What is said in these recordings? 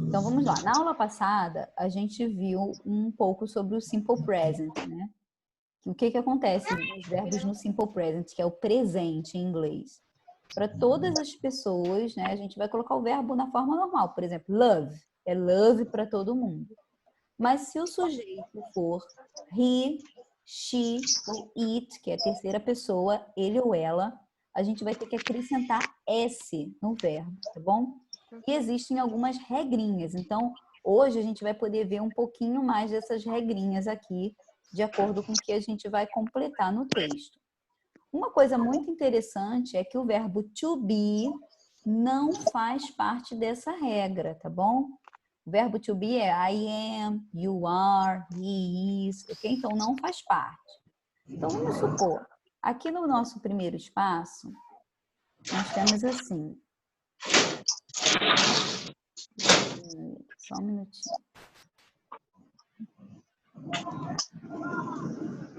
Então, vamos lá. Na aula passada, a gente viu um pouco sobre o Simple Present, né? O que acontece nos verbos no Simple Present, que é o presente em inglês. Para todas as pessoas, né, a gente vai colocar o verbo na forma normal. Por exemplo, love. É love para todo mundo. Mas se o sujeito for he, she ou it, que é a terceira pessoa, ele ou ela, a gente vai ter que acrescentar S no verbo, tá bom? E existem algumas regrinhas. Então, hoje a gente vai poder ver um pouquinho mais dessas regrinhas aqui, de acordo com o que a gente vai completar no texto. Uma coisa muito interessante é que o verbo to be não faz parte dessa regra, tá bom? O verbo to be é I am, you are, he is, ok? Então, não faz parte. Então, vamos supor, aqui no nosso primeiro espaço, nós temos assim. Só um minutinho.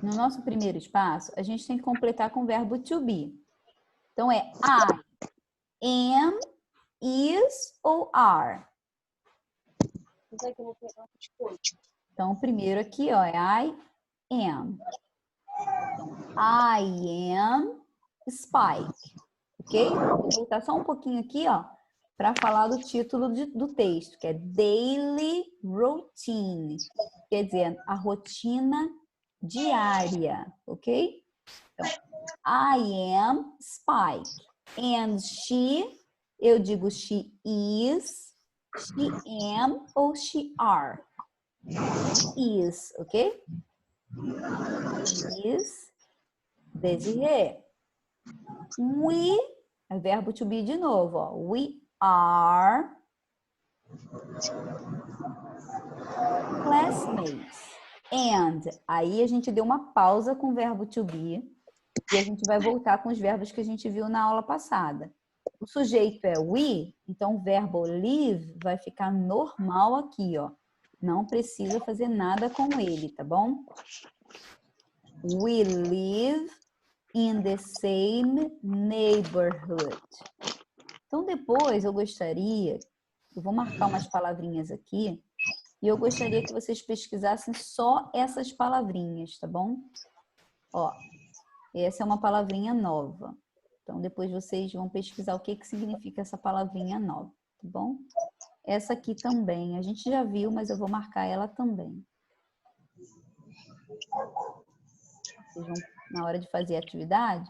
No nosso primeiro espaço, a gente tem que completar com o verbo to be. Então, é I, am, is ou are. Então, o primeiro aqui, ó, é I am. I am Spike. Ok? Vou voltar só um pouquinho aqui, ó, para falar do título do texto, que é Daily Routine. Quer dizer, a rotina diária, ok? Então, I am Spike. And she, eu digo she is, she am ou she are. Is, ok? Is Desiree. We, é verbo to be de novo, ó. We are classmates. And, aí a gente deu uma pausa com o verbo to be e a gente vai voltar com os verbos que a gente viu na aula passada. O sujeito é we, então o verbo live vai ficar normal aqui, ó. Não precisa fazer nada com ele, tá bom? We live in the same neighborhood. Então, depois eu gostaria, eu vou marcar umas palavrinhas aqui, e eu gostaria que vocês pesquisassem só essas palavrinhas, tá bom? Ó, essa é uma palavrinha nova. Então, depois vocês vão pesquisar o que significa essa palavrinha nova, tá bom? Essa aqui também, a gente já viu, mas eu vou marcar ela também. Vocês vão, na hora de fazer a atividade,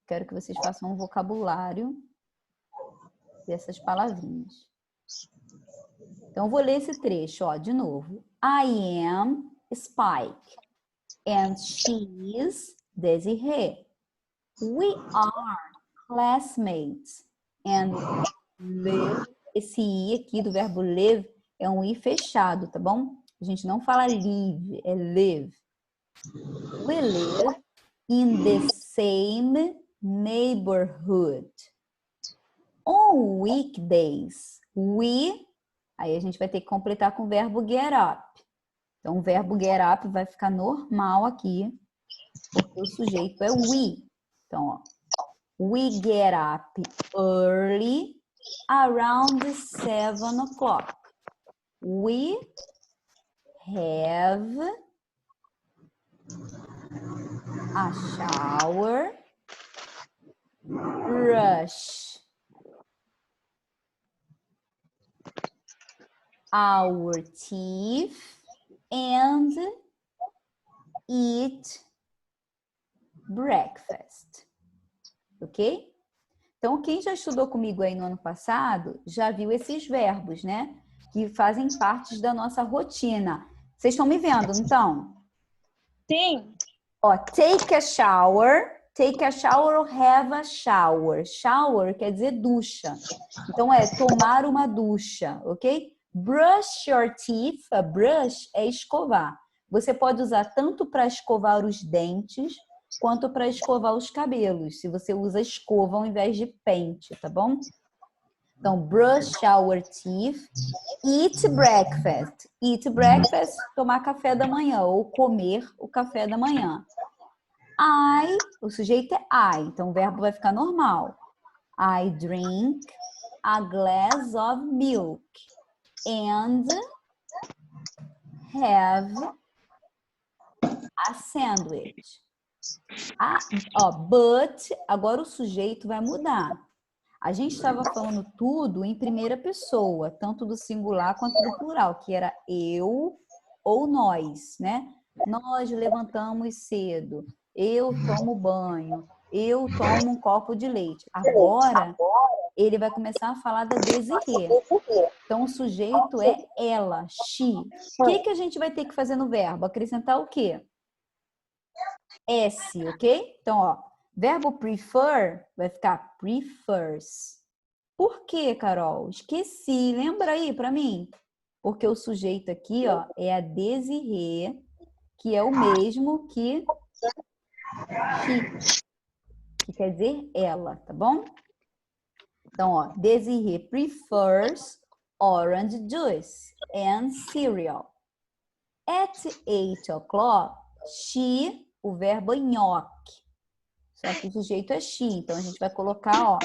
quero que vocês façam um vocabulário dessas palavrinhas. Então, eu vou ler esse trecho, ó, de novo. I am Spike and she is Desiree. We are classmates and live. Esse I aqui do verbo live é um I fechado, tá bom? A gente não fala live, é live. We live in the same neighborhood. On weekdays, we... Aí a gente vai ter que completar com o verbo get up. Então, o verbo get up vai ficar normal aqui, porque o sujeito é we. Então, ó, we get up early around 7 o'clock. We have a shower, brush our teeth and eat breakfast. Ok? Então, quem já estudou comigo aí no ano passado, já viu esses verbos, né? Que fazem parte da nossa rotina. Vocês estão me vendo, então? Sim. Ó, take a shower ou have a shower. Shower quer dizer ducha. Então, é tomar uma ducha, ok? Brush your teeth. A brush é escovar. Você pode usar tanto para escovar os dentes, quanto para escovar os cabelos, se você usa escova ao invés de pente, tá bom? Então, brush our teeth, eat breakfast. Eat breakfast, tomar café da manhã, ou comer o café da manhã. O sujeito é I, então o verbo vai ficar normal. I drink a glass of milk and have a sandwich. But, agora o sujeito vai mudar. A gente estava falando tudo em primeira pessoa, tanto do singular quanto do plural, que era eu ou nós, né? Nós levantamos cedo, eu tomo banho, eu tomo um copo de leite. Agora, ele vai começar a falar da Desirê. Então, o sujeito é ela, she. O que a gente vai ter que fazer no verbo? Acrescentar o quê? S, ok? Então, ó, verbo prefer vai ficar prefers. Por quê, Carol? Esqueci. Lembra aí para mim? Porque o sujeito aqui, ó, é a Desirê, que é o mesmo que she, que quer dizer ela, tá bom? Então, ó, Desirê prefers orange juice and cereal. At 8 o'clock, she, o verbo é nhoque. Só que o sujeito é she, então a gente vai colocar, ó,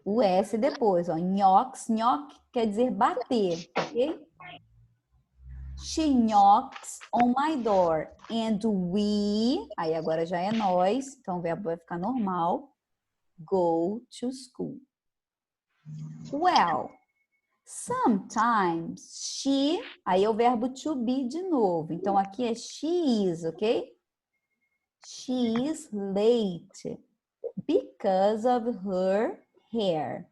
o S depois, ó, knocks, knock quer dizer bater, ok? She knocks on my door and we, aí agora já é nós, então o verbo vai ficar normal, go to school. Well, sometimes she, aí é o verbo to be de novo, então aqui é she is, ok? She is late because of her hair.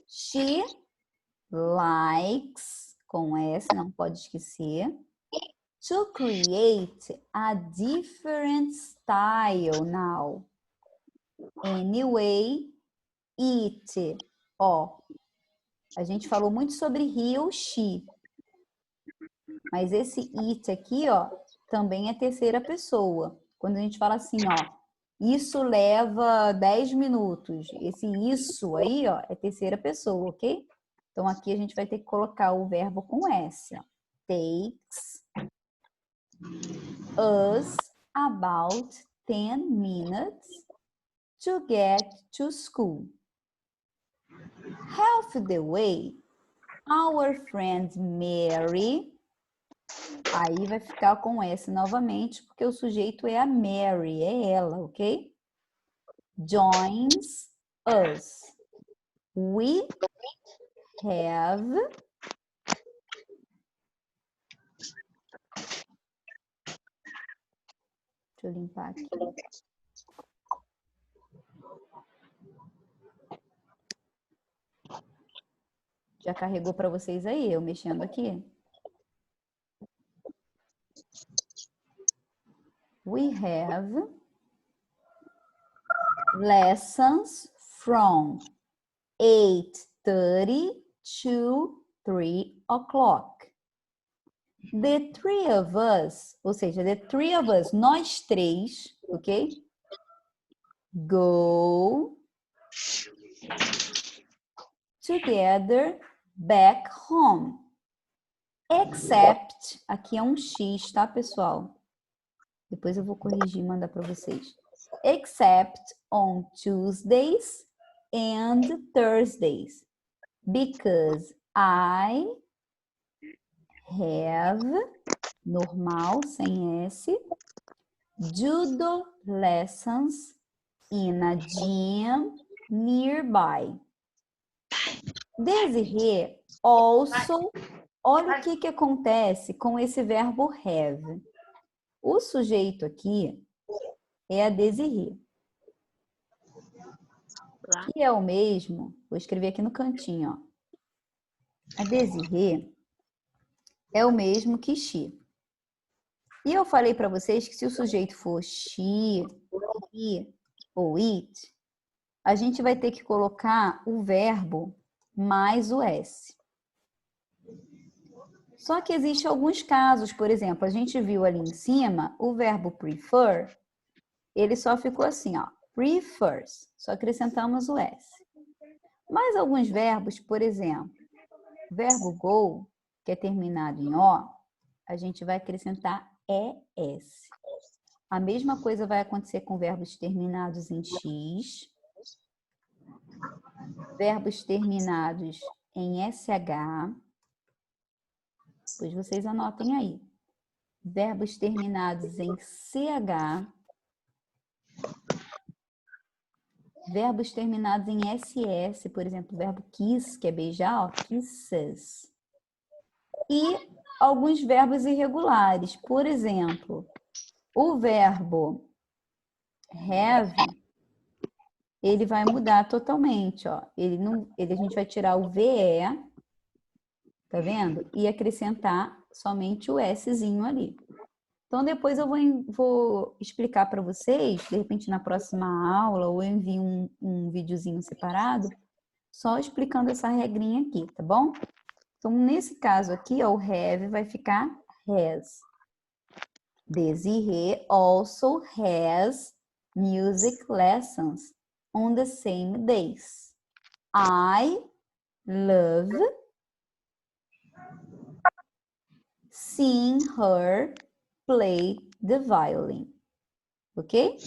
She likes, com S, não pode esquecer, to create a different style now. Anyway, it. Ó, a gente falou muito sobre he ou she. Mas esse it aqui, ó, também é terceira pessoa. Quando a gente fala assim, ó, isso leva 10 minutos. Esse isso aí, ó, é terceira pessoa, ok? Então, aqui a gente vai ter que colocar o verbo com S. Ó. Takes us about 10 minutes to get to school. Half the way, our friend Mary, aí vai ficar com S novamente, porque o sujeito é a Mary, é ela, ok? Joins us. We have deixa eu limpar aqui. Já carregou para vocês aí, eu mexendo aqui? We have lessons from 8:30 to 3 o'clock. The three of us, ou seja, the three of us, nós três, ok? Go together back home. Except, aqui é um X, tá, pessoal? Depois eu vou corrigir e mandar para vocês. Except on Tuesdays and Thursdays. Because I have, normal, sem S, judo lessons in a gym nearby. Desirê also, olha o que acontece com esse verbo have. O sujeito aqui é a Desirê. Que é o mesmo, vou escrever aqui no cantinho, ó. A Desirê é o mesmo que she. E eu falei para vocês que se o sujeito for she, he ou it, a gente vai ter que colocar o verbo mais o S. Só que existem alguns casos, por exemplo, a gente viu ali em cima, o verbo prefer, ele só ficou assim, ó, prefers, só acrescentamos o S. Mas alguns verbos, por exemplo, o verbo go, que é terminado em O, a gente vai acrescentar ES. A mesma coisa vai acontecer com verbos terminados em X verbos terminados em SH. Depois vocês anotem aí. Verbos terminados em CH. Verbos terminados em SS, por exemplo, o verbo kiss, que é beijar, ó, kisses. E alguns verbos irregulares. Por exemplo, o verbo have, ele vai mudar totalmente, ó. A gente vai tirar o VE, tá vendo? E acrescentar somente o Szinho ali. Então, depois eu vou explicar para vocês, de repente na próxima aula, ou eu envio um videozinho separado, só explicando essa regrinha aqui, tá bom? Então, nesse caso aqui, ó, o have vai ficar has. Desiree also has music lessons on the same days. I love seeing her play the violin. Ok?